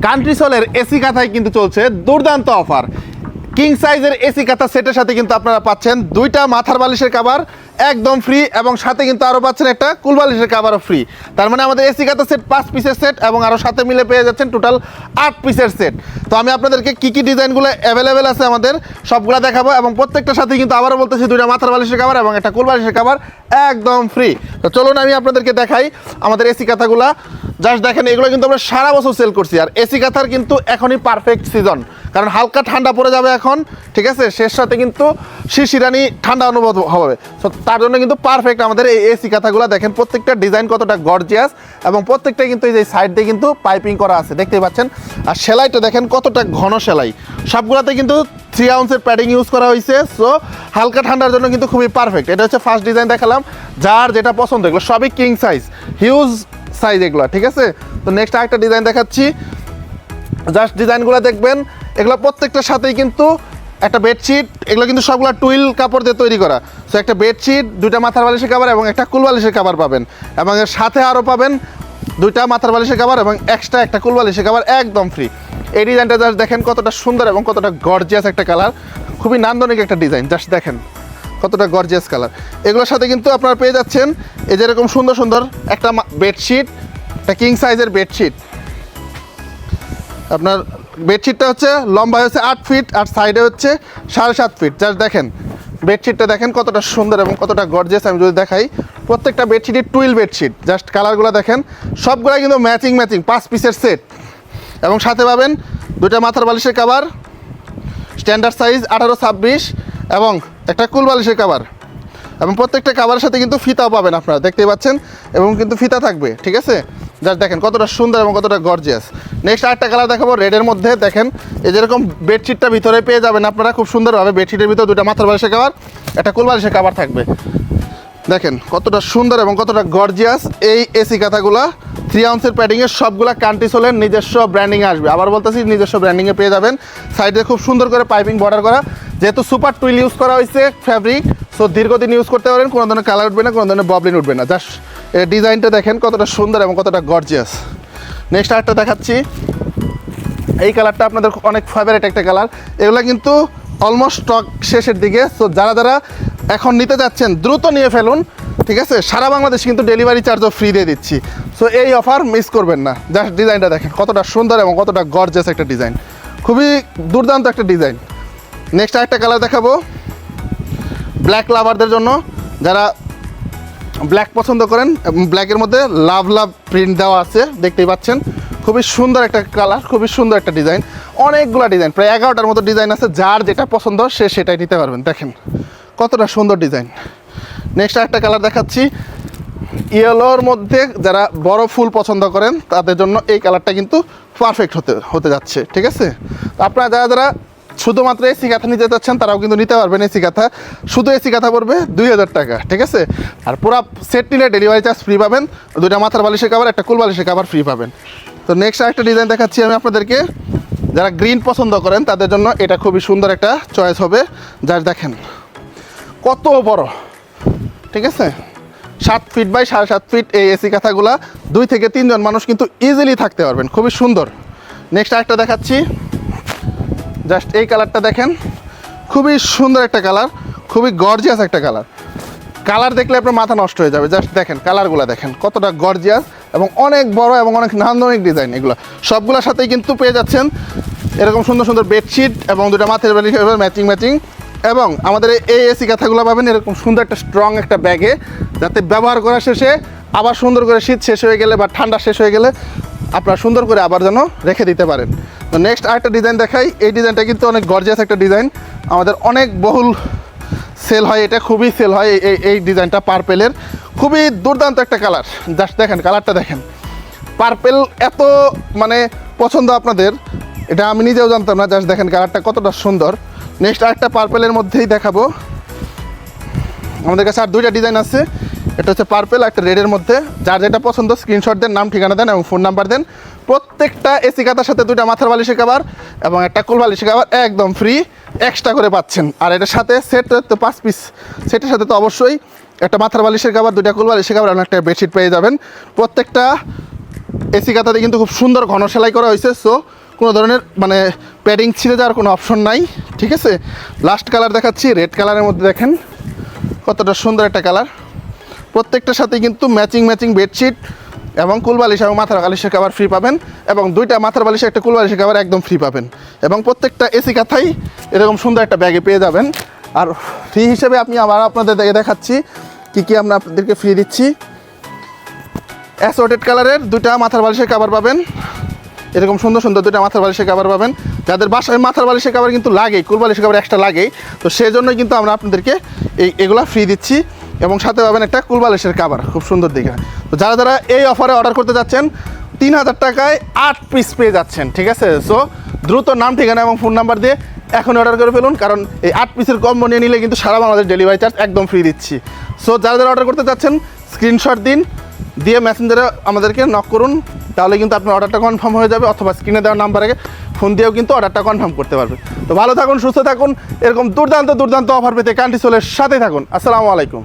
Country সোলের AC কাঁথায় কিন্তু চলছে দুর্দান্ত অফার। কিং সাইজের এসি কাঁথা সেটের সাথে কিন্তু আপনারা পাচ্ছেন দুইটা মাথার বালিশের কভার একদম ফ্রি, এবং সাথে কিন্তু আরও পাচ্ছেন একটা কুল বালিশের কভারও ফ্রি। তার মানে আমাদের এসি কাঁথা সেট 5 পিসের সেট, এবং আরও সাথে মিলে পেয়ে যাচ্ছেন টোটাল 8 পিসের সেট। তো আমি আপনাদেরকে কী কী ডিজাইনগুলো অ্যাভেলেবেল আছে আমাদের সবগুলো দেখাবো, এবং প্রত্যেকটার সাথে কিন্তু আবারও বলতেছি দুইটা মাথার বালিশের কভার এবং একটা কুল বালিশের কভার একদম ফ্রি। তো চলুন আমি আপনাদেরকে দেখাই আমাদের এসি কাঁথাগুলা। জাস্ট দেখেন, এগুলো কিন্তু আমরা সারা বছর সেল করছি। আর এসি কাঁথার কিন্তু এখনই পারফেক্ট সিজন, কারণ হালকা ঠান্ডা পড়ে যাবে এখন, ঠিক আছে? শেষ সাথে কিন্তু শিরশিরানি ঠান্ডা অনুভব হবে। সো তার জন্য কিন্তু পারফেক্ট আমাদের এই এসি কাঁথাগুলো। দেখেন প্রত্যেকটা ডিজাইন কতটা গর্জিয়াস, এবং প্রত্যেকটা কিন্তু এই যে সাইড দিয়ে কিন্তু পাইপিং করা আছে, দেখতেই পাচ্ছেন। আর সেলাইটা দেখেন কতটা ঘন সেলাই, সবগুলোতে কিন্তু 3 আউন্সের প্যাডিং ইউজ করা হয়েছে। সো হালকা ঠান্ডার জন্য কিন্তু খুবই পারফেক্ট। এটা হচ্ছে ফার্স্ট ডিজাইন দেখালাম, যার যেটা পছন্দ, এগুলো সবই কিং সাইজ, হিউজ সাইজ এগুলো, ঠিক আছে? তো নেক্সট আরেকটা ডিজাইন দেখাচ্ছি। জাস্ট ডিজাইনগুলো দেখবেন, এগুলো প্রত্যেকটার সাথেই কিন্তু একটা বেডশিট, এগুলো কিন্তু সবগুলো টুইল কাপড় দিয়ে তৈরি করা। সো একটা বেডশিট, দুইটা মাথার বালিশের কভার এবং একটা কুল বালিশের কভার পাবেন, এবং এর সাথে আরও পাবেন দুইটা মাথার বালিশের কভার এবং এক্সট্রা একটা কুল বালিশের কভার একদম ফ্রি। এই ডিজাইনটা জাস্ট দেখেন কতটা সুন্দর এবং কতটা গর্জিয়াস একটা কালার, খুবই নান্দনিক একটা ডিজাইন। জাস্ট দেখেন কতটা গর্জিয়াস কালার। এগুলোর সাথে কিন্তু আপনারা পেয়ে যাচ্ছেন এই যেরকম সুন্দর সুন্দর একটা বেডশিট, একটা কিং সাইজের বেডশিট। আপনার বেডশিটটা হচ্ছে লম্বায় হচ্ছে 8 ফিট আর সাইডে হচ্ছে 7.5 ফিট। জাস্ট দেখেন বেডশিটটা দেখেন কতটা সুন্দর এবং কতটা গর্জিয়াস। আমি যদি দেখাই, প্রত্যেকটা বেডশিটই টুইল বেডশিট। জাস্ট কালারগুলো দেখেন, সবগুলাই কিন্তু ম্যাচিং 5 পিসের সেট, এবং সাথে পাবেন দুইটা মাথার বালিশের কভার স্ট্যান্ডার্ড সাইজ 18-26 এবং একটা কুল বালিশের কভার, এবং প্রত্যেকটা কভারের সাথে কিন্তু ফিতাও পাবেন আপনারা, দেখতেই পাচ্ছেন, এবং কিন্তু ফিতা থাকবে, ঠিক আছে? জাস্ট দেখেন কতটা সুন্দর এবং কতটা গর্জিয়াস। নেক্সট আরেকটা কালার দেখাবো রেডের মধ্যে। দেখেন এই যেরকম বেডশিটটা ভিতরে পেয়ে যাবেন আপনারা খুব সুন্দরভাবে, বেডশিটের ভিতরে দুটো মাথার বালিশের কভার, একটা কুল বালিশের কভার থাকবে। দেখেন কতটা সুন্দর এবং কতটা গর্জিয়াস এই এসি কাঁথাগুলা। 3 আউন্সের প্যাডিংয়ের সবগুলা কান্ট্রি সোলের নিজস্ব ব্র্যান্ডিংয়ে আসবে। আবার বলতেছি, নিজস্ব ব্র্যান্ডিংয়ে পেয়ে যাবেন। সাইডে খুব সুন্দর করে পাইপিং বর্ডার করা, যেহেতু সুপার টুইল ইউজ করা হয়েছে ফ্যাব্রিক, সো দীর্ঘদিন ইউজ করতে পারেন, কোনো ধরনের কালার উঠবে না, কোনো ধরনের ববলিন উঠবে না। জাস্ট ডিজাইনটা দেখেন কতটা সুন্দর এবং কতটা গর্জিয়াস। নেক্সট আরেকটা দেখাচ্ছি, এই কালারটা আপনাদের অনেক ফেভারিট একটা কালার। এগুলো কিন্তু অলমোস্ট স্টক শেষের দিকে। সো যারা যারা এখন নিতে যাচ্ছেন দ্রুত নিয়ে ফেলুন, ঠিক আছে? সারা বাংলাদেশ কিন্তু ডেলিভারি চার্জও ফ্রি দিয়ে দিচ্ছি। সো এই অফার মিস করবেন না। জাস্ট ডিজাইনটা দেখেন কতটা সুন্দর এবং কতটা গর্জিয়াস একটা ডিজাইন, খুবই দুর্দান্ত একটা ডিজাইন। নেক্সট আরেকটা কালার দেখাবো ব্ল্যাক লাভারদের জন্য, যারা ব্ল্যাক পছন্দ করেন। ব্ল্যাকের মধ্যে লাভ প্রিন্ট দেওয়া আছে, দেখতেই পাচ্ছেন, খুবই সুন্দর একটা কালার, খুবই সুন্দর একটা ডিজাইন। অনেকগুলো ডিজাইন, প্রায় 11টার মতো ডিজাইন আছে, যার যেটা পছন্দ সে সেটাই নিতে পারবেন। দেখেন কতটা সুন্দর ডিজাইন। নেক্সট আরেকটা কালার দেখাচ্ছি ইয়েলোর মধ্যে, যারা বড় ফুল পছন্দ করেন তাদের জন্য এই কালারটা কিন্তু পারফেক্ট হতে যাচ্ছে, ঠিক আছে? তো আপনারা যারা যারা শুধুমাত্র এসি কাঁথা নিতে চাচ্ছেন তারাও কিন্তু নিতে পারবেন। এসি কাঁথা, শুধু এসি কাঁথা পড়বে 2000 টাকা, ঠিক আছে? আর পুরো সেট নিলে ডেলিভারি চার্জ ফ্রি পাবেন, দুইটা মাথার বালিশের কভার, একটা কুল বালিশের কভার ফ্রি পাবেন। তো নেক্সট আরেকটা ডিজাইন দেখাচ্ছি আমি আপনাদেরকে, যারা গ্রিন পছন্দ করেন তাদের জন্য এটা খুবই সুন্দর একটা চয়েস হবে। যার দেখেন কত বড়, ঠিক আছে? 7 ফিট বাই 7.5 ফিট এই এসি কাঁথাগুলা 2 থেকে 3 জন মানুষ কিন্তু ইজিলি থাকতে পারবেন, খুবই সুন্দর। নেক্সট আরেকটা দেখাচ্ছি, জাস্ট এই কালারটা দেখেন, খুবই সুন্দর একটা কালার, খুবই গর্জিয়াস একটা কালার। কালার দেখলে আপনার মাথা নষ্ট হয়ে যাবে। জাস্ট দেখেন কালারগুলো দেখেন কতটা গর্জিয়াস এবং অনেক বড় এবং অনেক নান্দনিক ডিজাইন। এগুলো সবগুলোর সাথেই কিন্তু পেয়ে যাচ্ছেন এরকম সুন্দর সুন্দর বেডশিট এবং দুটো মাথার বালিশ ম্যাচিং, এবং আমাদের এই এসি কাঁথাগুলো পাবেন এরকম সুন্দর একটা স্ট্রং একটা ব্যাগে, যাতে ব্যবহার করা শেষে আবার সুন্দর করে শীত শেষ হয়ে গেলে বা ঠান্ডা শেষ হয়ে গেলে আপনারা সুন্দর করে আবার যেন রেখে দিতে পারেন। তো নেক্সট আরেকটা ডিজাইন দেখাই। এই ডিজাইনটা কিন্তু অনেক গর্জিয়াস একটা ডিজাইন, আমাদের অনেক বহুল সেল হয়, এটা খুবই সেল হয় এই ডিজাইনটা। পার্পেলের খুবই দুর্দান্ত একটা কালার। জাস্ট দেখেন কালারটা দেখেন, পার্পেল এত মানে পছন্দ আপনাদের, এটা আমি নিজেও জানতাম না। জাস্ট দেখেন কালারটা কতটা সুন্দর। নেক্সট আরেকটা পার্পেলের মধ্যেই দেখাবো, আমাদের কাছে আর 2টা ডিজাইন আছে। এটা হচ্ছে পার্পেল, একটা রেডের মধ্যে। যার যেটা পছন্দ স্ক্রিনশট দেন, নাম ঠিকানা দেন এবং ফোন নাম্বার দেন। প্রত্যেকটা এসি কাঁথার সাথে 2টা মাথার বালিশের কভার এবং একটা কুল বালিশের কভার একদম ফ্রি এক্সট্রা করে পাচ্ছেন। আর এটার সাথে সেট তো 5 পিস, সেটের সাথে তো অবশ্যই একটা মাথার বালিশের কভার, 2টা কুল বালিশের কভার এবং একটা বেডশিট পেয়ে যাবেন। প্রত্যেকটা এসি কাঁথাতে কিন্তু খুব সুন্দর ঘন সেলাই করা হয়েছে। সো কোনো ধরনের মানে প্যাডিং ছিঁড়ে যাওয়ার কোনো অপশন নাই, ঠিক আছে। লাস্ট কালার দেখাচ্ছি, রেড কালারের মধ্যে দেখেন কতটা সুন্দর একটা কালার। প্রত্যেকটার সাথে কিন্তু ম্যাচিং বেডশিট এবং কুলবালিশ এবং মাথার বালিশের কভার ফ্রি পাবেন, এবং দুইটা মাথার বালিশে একটা কুলবালিশের কভার একদম ফ্রি পাবেন, এবং প্রত্যেকটা এসি কাঁথাই এরকম সুন্দর একটা ব্যাগে পেয়ে যাবেন। আর ফ্রি হিসেবে আমি আবার আপনাদের দেখাচ্ছি কী আমরা আপনাদেরকে ফ্রি দিচ্ছি। অ্যাসোর্টেড কালারের দুইটা মাথার বালিশের কভার পাবেন, এরকম সুন্দর দুইটা মাথার বালিশের কভার পাবেন। যাদের বাসায় মাথার বালিশের কভার কিন্তু লাগেই, কুলবালিশের কভার এক্সট্রা লাগেই, তো সেই জন্যই কিন্তু আমরা আপনাদেরকে এগুলা ফ্রি দিচ্ছি, এবং সাথে পাবেন একটা কুলবালিশের কভার খুব সুন্দর দিকে। তো যারা এই অফারে অর্ডার করতে যাচ্ছেন 3000 টাকায় 8 পিস পেয়ে যাচ্ছেন, ঠিক আছে। সো দ্রুত নাম, ঠিকানা এবং ফোন নাম্বার দিয়ে এখন অর্ডার করে ফেলুন, কারণ এই 8 পিসের কম্বো নিয়ে নিলে কিন্তু সারা বাংলাদেশ ডেলিভারি চার্জ একদম ফ্রি দিচ্ছি। সো যারা অর্ডার করতে চাচ্ছেন স্ক্রিনশট দিন, দিয়ে মেসেঞ্জারে আমাদেরকে নক করুন, তাহলে কিন্তু আপনার অর্ডারটা কনফার্ম হয়ে যাবে, অথবা স্ক্রিনে দেওয়ার নাম্বারে ফোন দিয়েও কিন্তু অর্ডারটা কনফার্ম করতে পারবে। তো ভালো থাকুন, সুস্থ থাকুন, এরকম দুর্দান্ত অফার পেতে কান্ট্রি সোলের সাথে থাকুন। আসসালামু আলাইকুম।